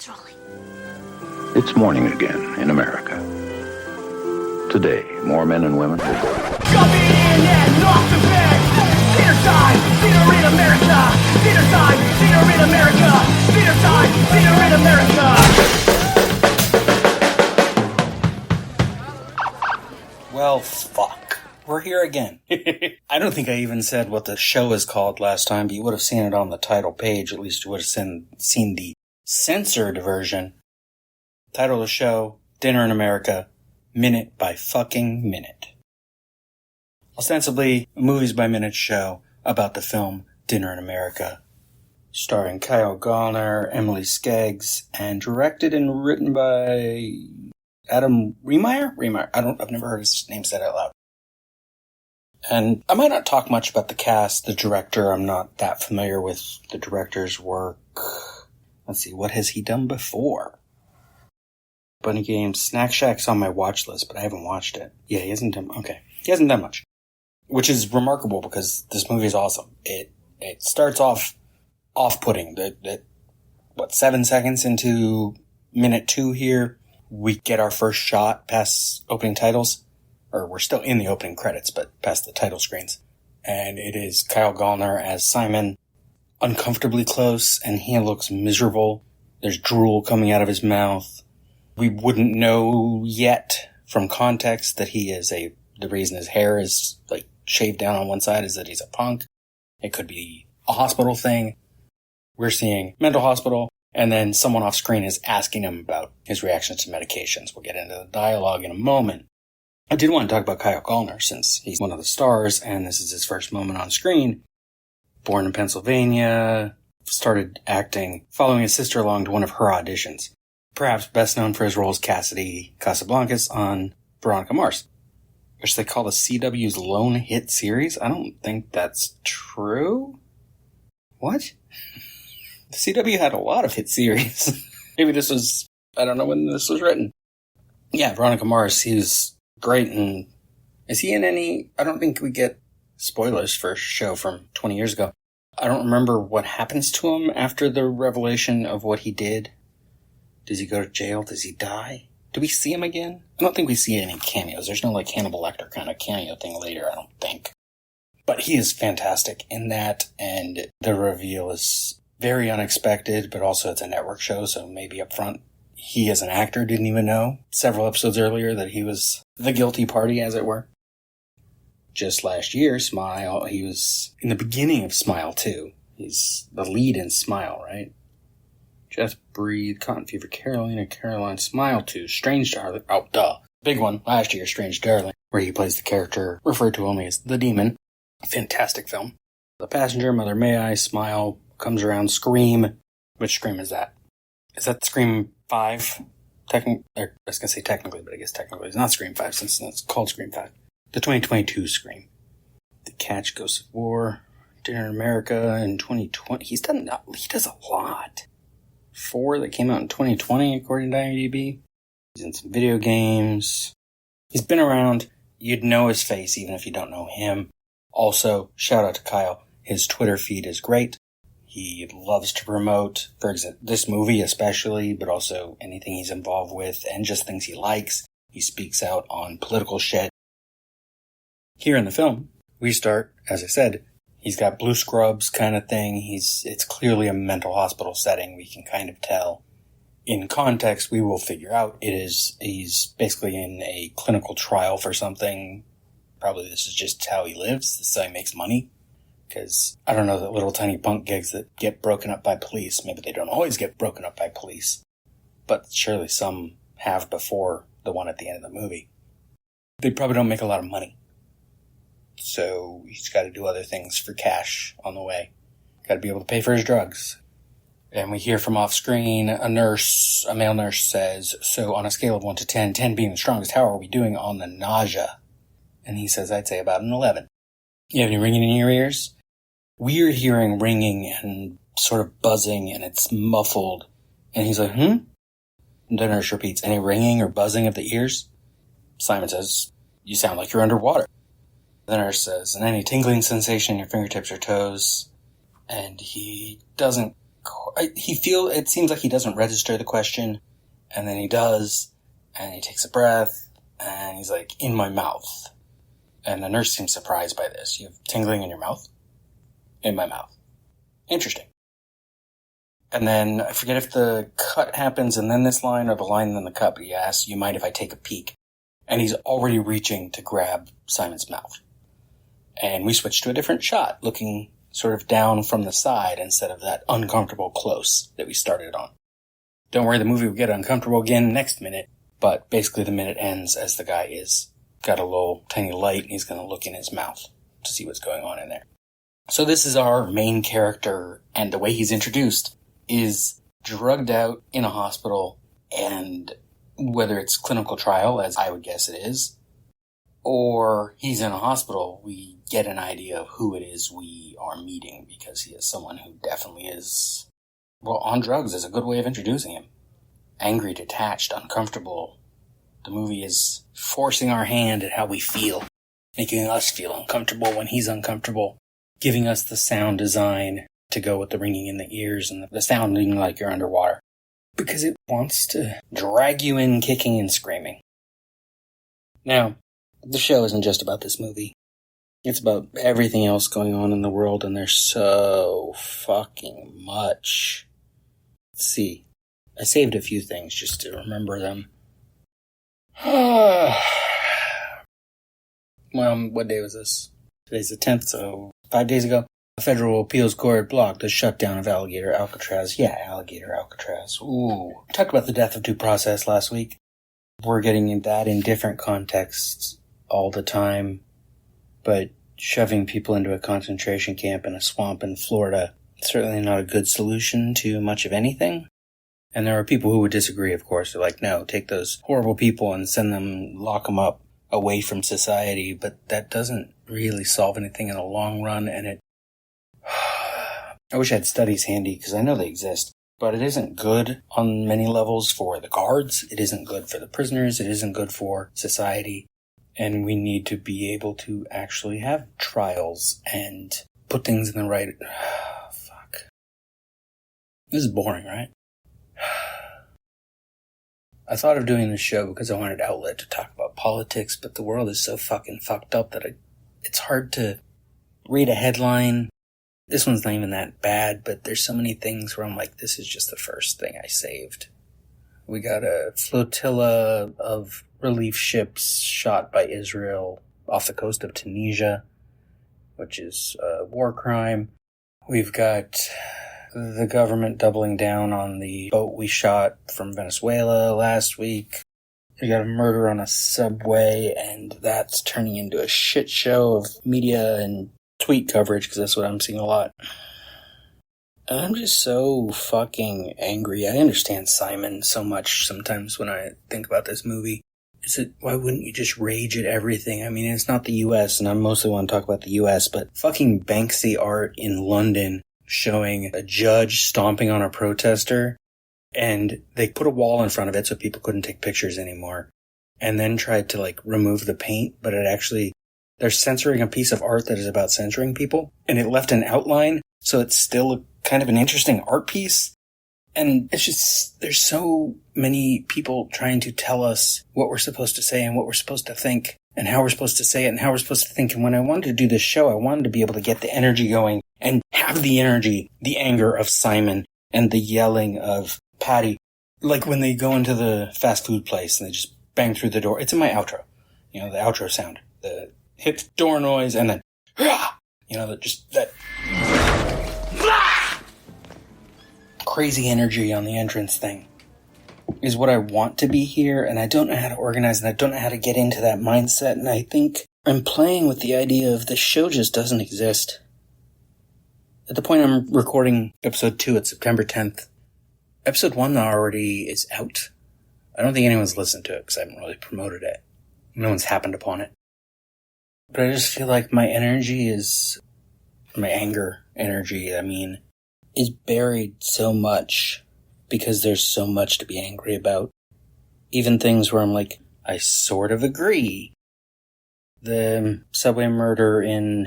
Drooling. It's morning again in America. Today, more men and women will go. Jumping in and off the bed. Theater time, theater in America. Theater time, theater in America. Theater time, theater in America. Well, fuck. We're here again. I don't think I even said what the show is called last time, but you would have seen it on the title page. At least you would have seen the censored version. Title of the show, Dinner in America, Minute by fucking Minute. Ostensibly, a movies by minute show about the film Dinner in America, starring Kyle Gallner, Emily Skeggs, and directed and written by Adam Remeyer? I've never heard his name said out loud. And I might not talk much about the cast, the director. I'm not that familiar with the director's work. Let's see, what has he done before? Bunny Games, Snack Shack's on my watch list, but I haven't watched it. Yeah, he hasn't done much. Which is remarkable because this movie is awesome. It starts off off-putting. 7 seconds into minute 2 here, we get our first shot past opening titles. Or we're still in the opening credits, but past the title screens. And it is Kyle Gallner as Simon, uncomfortably close, and he looks miserable. There's drool coming out of his mouth. We wouldn't know yet from context that the reason his hair is like shaved down on one side is that he's a punk. It could be a hospital thing. We're seeing mental hospital, and then someone off screen is asking him about his reactions to medications. We'll get into the dialogue in a moment. I did want to talk about Kyle Gallner since he's one of the stars, and this is his first moment on screen. Born in Pennsylvania, started acting following his sister along to one of her auditions. Perhaps best known for his role as Cassidy Casablancas on Veronica Mars, which they call the CW's lone hit series. I don't think that's true. What? The CW had a lot of hit series. Maybe this was, I don't know when this was written. Yeah, Veronica Mars, he was great. And is he in any, I don't think we get spoilers for a show from 20 years ago. I don't remember what happens to him after the revelation of what he did. Does he go to jail? Does he die? Do we see him again? I don't think we see any cameos. There's no like Hannibal Lecter kind of cameo thing later, I don't think. But he is fantastic in that, and the reveal is very unexpected, but also it's a network show, so maybe up front he as an actor didn't even know several episodes earlier that he was the guilty party, as it were. Just last year, Smile, he was in the beginning of Smile 2. He's the lead in Smile, right? Just Breathe, Cotton Fever, Caroline, Smile 2, Strange Darling. Oh, duh. Big one last year, Strange Darling, where he plays the character referred to only as the Demon. Fantastic film. The Passenger, Mother May I, Smile, comes around, Scream. Which Scream is that? Is that Scream 5? I was going to say technically, but I guess technically it's not Scream 5 since it's called Scream 5. The 2022 Scream. The Catch, Ghosts of War, Dinner in America in 2020. He does a lot. 4 that came out in 2020 according to IMDb. He's in some video games. He's been around. You'd know his face even if you don't know him. Also, shout out to Kyle. His Twitter feed is great. He loves to promote, for example, this movie especially, but also anything he's involved with and just things he likes. He speaks out on political shit. Here in the film, we start, as I said, he's got blue scrubs kind of thing. It's clearly a mental hospital setting. We can kind of tell. In context, we will figure out he's basically in a clinical trial for something. Probably this is just how he lives. This is how he makes money. Because I don't know that little tiny punk gigs that get broken up by police. Maybe they don't always get broken up by police. But surely some have before the one at the end of the movie. They probably don't make a lot of money. So he's got to do other things for cash on the way. Got to be able to pay for his drugs. And we hear from off screen, a male nurse says, so on a scale of 1 to 10, 10 being the strongest, how are we doing on the nausea? And he says, I'd say about an 11. You have any ringing in your ears? We're hearing ringing and sort of buzzing, and it's muffled. And he's like, And the nurse repeats, any ringing or buzzing of the ears? Simon says, you sound like you're underwater. The nurse says, and any tingling sensation in your fingertips or toes? And he doesn't it seems like he doesn't register the question, and then he does, and he takes a breath, and he's like, in my mouth. And the nurse seems surprised by this. You have tingling in your mouth? In my mouth. Interesting. And then, I forget if the cut happens and then this line or the line and then the cut, but he asks, you mind if I take a peek? And he's already reaching to grab Simon's mouth. And we switch to a different shot, looking sort of down from the side instead of that uncomfortable close that we started on. Don't worry, the movie will get uncomfortable again next minute, but basically the minute ends as the guy is got a little tiny light and he's going to look in his mouth to see what's going on in there. So this is our main character, and the way he's introduced is drugged out in a hospital, and whether it's clinical trial, as I would guess it is, or he's in a hospital, we get an idea of who it is we are meeting, because he is someone who definitely is, well, on drugs is a good way of introducing him. Angry, detached, uncomfortable. The movie is forcing our hand at how we feel, making us feel uncomfortable when he's uncomfortable, giving us the sound design to go with the ringing in the ears and the sounding like you're underwater. Because it wants to drag you in kicking and screaming. Now, the show isn't just about this movie. It's about everything else going on in the world, and there's so fucking much. Let's see. I saved a few things just to remember them. Well, what day was this? Today's the 10th, so 5 days ago. A federal appeals court blocked the shutdown of alligator Alcatraz. Yeah, alligator Alcatraz. Ooh. We talked about the death of due process last week. We're getting that in different contexts all the time. But shoving people into a concentration camp in a swamp in Florida, certainly not a good solution to much of anything. And there are people who would disagree, of course. They're like, no, take those horrible people and send them, lock them up away from society. But that doesn't really solve anything in the long run, and I wish I had studies handy, because I know they exist, but it isn't good on many levels for the guards, it isn't good for the prisoners, it isn't good for society, and we need to be able to actually have trials and put things in the right... Fuck. This is boring, right? I thought of doing this show because I wanted outlet to talk about politics, but the world is so fucking fucked up that it's hard to read a headline. This one's not even that bad, but there's so many things where I'm like, this is just the first thing I saved. We got a flotilla of relief ships shot by Israel off the coast of Tunisia, which is a war crime. We've got the government doubling down on the boat we shot from Venezuela last week. We got a murder on a subway, and that's turning into a shit show of media and tweet coverage, because that's what I'm seeing a lot. And I'm just so fucking angry. I understand Simon so much sometimes when I think about this movie. Why wouldn't you just rage at everything? I mean, it's not the US, and I mostly want to talk about the US, but fucking banksy art in London showing a judge stomping on a protester, and they put a wall in front of it so people couldn't take pictures anymore, and then tried to, remove the paint, but they're censoring a piece of art that is about censoring people, and it left an outline, so it's still kind of an interesting art piece. And it's just, there's so many people trying to tell us what we're supposed to say and what we're supposed to think and how we're supposed to say it and how we're supposed to think. And when I wanted to do this show, I wanted to be able to get the energy going and have the energy, the anger of Simon and the yelling of Patty. Like when they go into the fast food place and they just bang through the door. It's in my outro. The outro sound. The hit door noise and then, that crazy energy on the entrance thing is what I want to be here, and I don't know how to organize, and I don't know how to get into that mindset, and I think I'm playing with the idea of the show just doesn't exist. At the point I'm recording episode 2, it's September 10th. Episode 1 already is out. I don't think anyone's listened to it because I haven't really promoted it. No one's happened upon it. But I just feel like my anger energy, is buried so much because there's so much to be angry about. Even things where I'm like, I sort of agree. The subway murder in,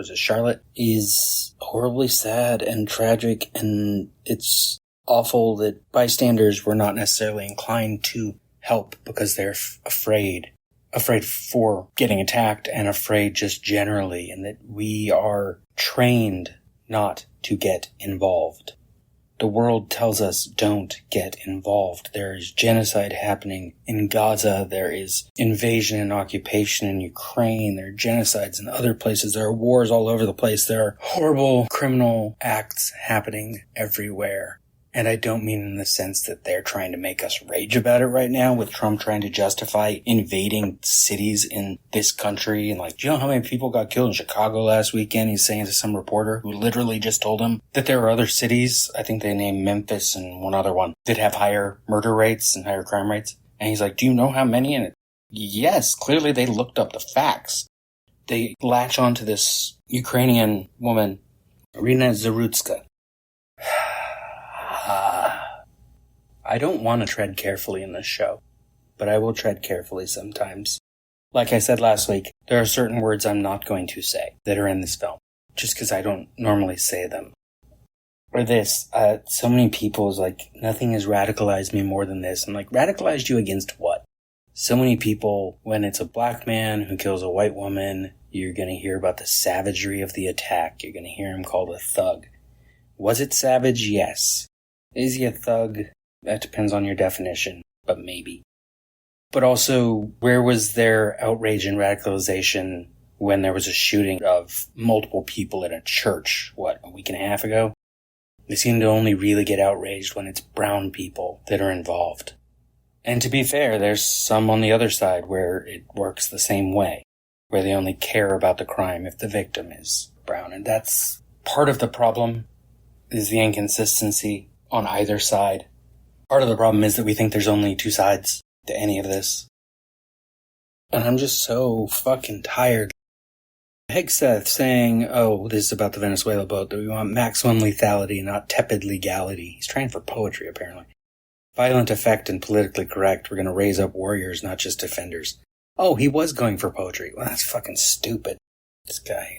was it Charlotte, is horribly sad and tragic, and it's awful that bystanders were not necessarily inclined to help because they're afraid for getting attacked and afraid just generally, and that we are trained not to get involved. The world tells us don't get involved. There is genocide happening in Gaza. There is invasion and occupation in Ukraine. There are genocides in other places. There are wars all over the place. There are horrible criminal acts happening everywhere. And I don't mean in the sense that they're trying to make us rage about it right now, with Trump trying to justify invading cities in this country. And do you know how many people got killed in Chicago last weekend? He's saying to some reporter who literally just told him that there are other cities, I think they named Memphis and one other one, that have higher murder rates and higher crime rates. And he's like, do you know how many? And yes, clearly they looked up the facts. They latch onto this Ukrainian woman, Irina Zarutska. I don't want to tread carefully in this show, but I will tread carefully sometimes. Like I said last week, there are certain words I'm not going to say that are in this film, just because I don't normally say them. Or this, so many people is like, nothing has radicalized me more than this. I'm like, radicalized you against what? So many people, when it's a black man who kills a white woman, you're going to hear about the savagery of the attack. You're going to hear him called a thug. Was it savage? Yes. Is he a thug? That depends on your definition, but maybe. But also, where was their outrage and radicalization when there was a shooting of multiple people at a church, a week and a half ago? They seem to only really get outraged when it's brown people that are involved. And to be fair, there's some on the other side where it works the same way, where they only care about the crime if the victim is brown. And that's part of the problem, is the inconsistency on either side. Part of the problem is that we think there's only two sides to any of this. And I'm just so fucking tired. Hegseth saying, oh, this is about the Venezuela boat, that we want maximum lethality, not tepid legality. He's trying for poetry, apparently. Violent effect and politically correct. We're going to raise up warriors, not just defenders. Oh, he was going for poetry. Well, that's fucking stupid. This guy,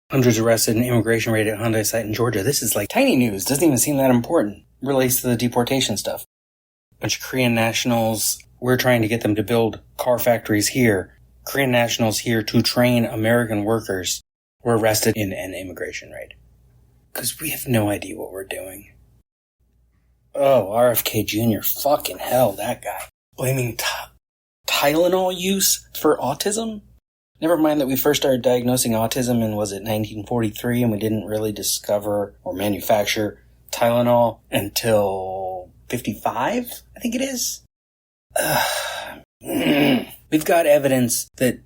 Hundreds arrested in immigration raid at Hyundai site in Georgia. This is like tiny news. Doesn't even seem that important. Relates to the deportation stuff. Bunch of Korean nationals, we're trying to get them to build car factories here. Korean nationals here to train American workers were arrested in an immigration raid. Because we have no idea what we're doing. Oh, RFK Jr. Fucking hell, that guy. Blaming Tylenol use for autism? Never mind that we first started diagnosing autism in, was it 1943, and we didn't really discover or manufacture Tylenol until 55, I think it is. We've got evidence that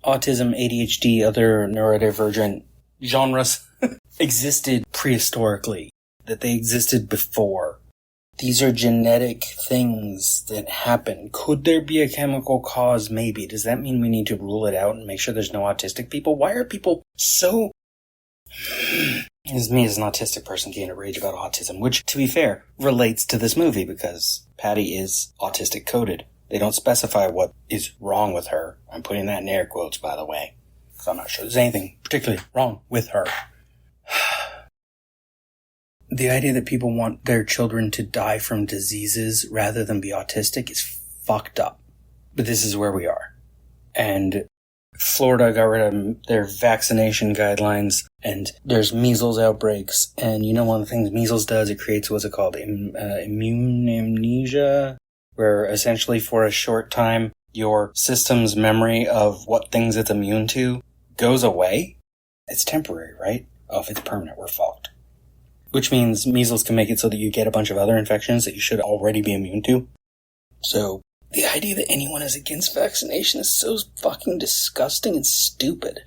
autism, ADHD, other neurodivergent genres existed prehistorically, that they existed before. These are genetic things that happen. Could there be a chemical cause? Maybe. Does that mean we need to rule it out and make sure there's no autistic people? Why are people so... As me as an autistic person getting a rage about autism, which, to be fair, relates to this movie because Patty is autistic coded. They don't specify what is wrong with her. I'm putting that in air quotes, by the way, because I'm not sure there's anything particularly wrong with her. The idea that people want their children to die from diseases rather than be autistic is fucked up. But this is where we are. And Florida got rid of their vaccination guidelines, and there's measles outbreaks. And you know one of the things measles does, it creates what's it called? Immune amnesia, where essentially for a short time, your system's memory of what things it's immune to goes away. It's temporary, right? Oh, if it's permanent, we're fucked. Which means measles can make it so that you get a bunch of other infections that you should already be immune to. So, the idea that anyone is against vaccination is so fucking disgusting and stupid.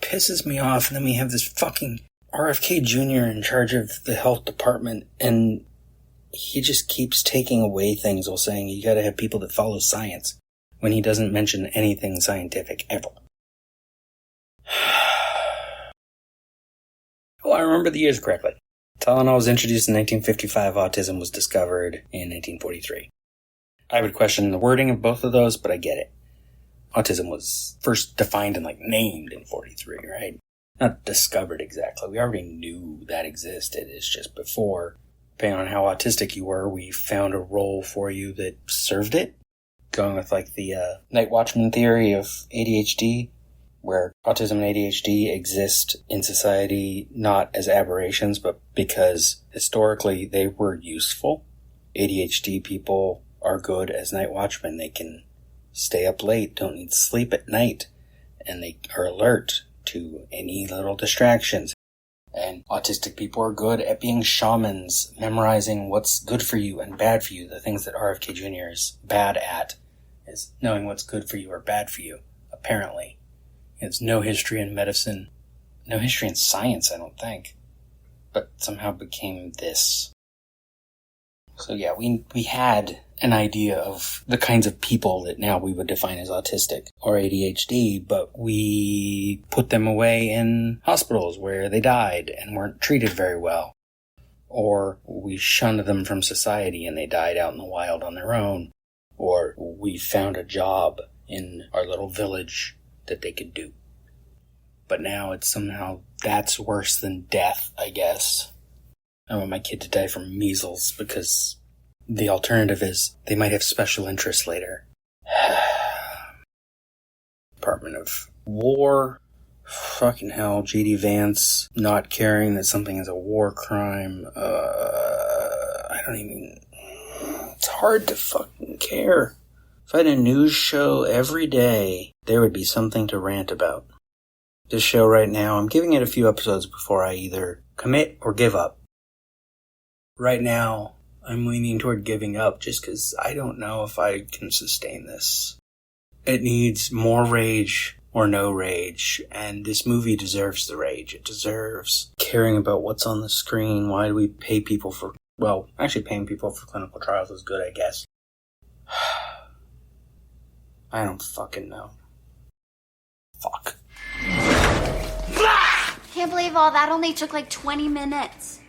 Pisses me off, and then we have this fucking RFK Jr. in charge of the health department, and he just keeps taking away things while saying you gotta have people that follow science, when he doesn't mention anything scientific ever. Oh, I remember the years correctly. Tylenol was introduced in 1955, autism was discovered in 1943. I would question the wording of both of those, but I get it. Autism was first defined and named in 43, right? not discovered exactly. We already knew that existed. It's just before, depending on how autistic you were, we found a role for you that served it. Going with like the night watchman theory of ADHD, where autism and ADHD exist in society not as aberrations, but because historically they were useful. ADHD people are good as night watchmen. They can stay up late, don't need sleep at night, and they are alert to any little distractions. And autistic people are good at being shamans, memorizing what's good for you and bad for you. The things that RFK Jr. is bad at is knowing what's good for you or bad for you, apparently. He has no history in medicine, no history in science, I don't think, but somehow became this. So yeah, we had an idea of the kinds of people that now we would define as autistic or ADHD, but we put them away in hospitals where they died and weren't treated very well. Or we shunned them from society and they died out in the wild on their own. Or we found a job in our little village that they could do. But now it's somehow, that's worse than death, I guess. I want my kid to die from measles because the alternative is they might have special interests later. Department of War. Fucking hell, J.D. Vance not caring that something is a war crime. It's hard to fucking care. If I had a news show every day, there would be something to rant about. This show right now, I'm giving it a few episodes before I either commit or give up. Right now, I'm leaning toward giving up just because I don't know if I can sustain this. It needs more rage or no rage, and this movie deserves the rage. It deserves caring about what's on the screen. Why do we pay people for... Well, actually paying people for clinical trials is good, I guess. I don't fucking know. Fuck. Can't believe all that only took like 20 minutes.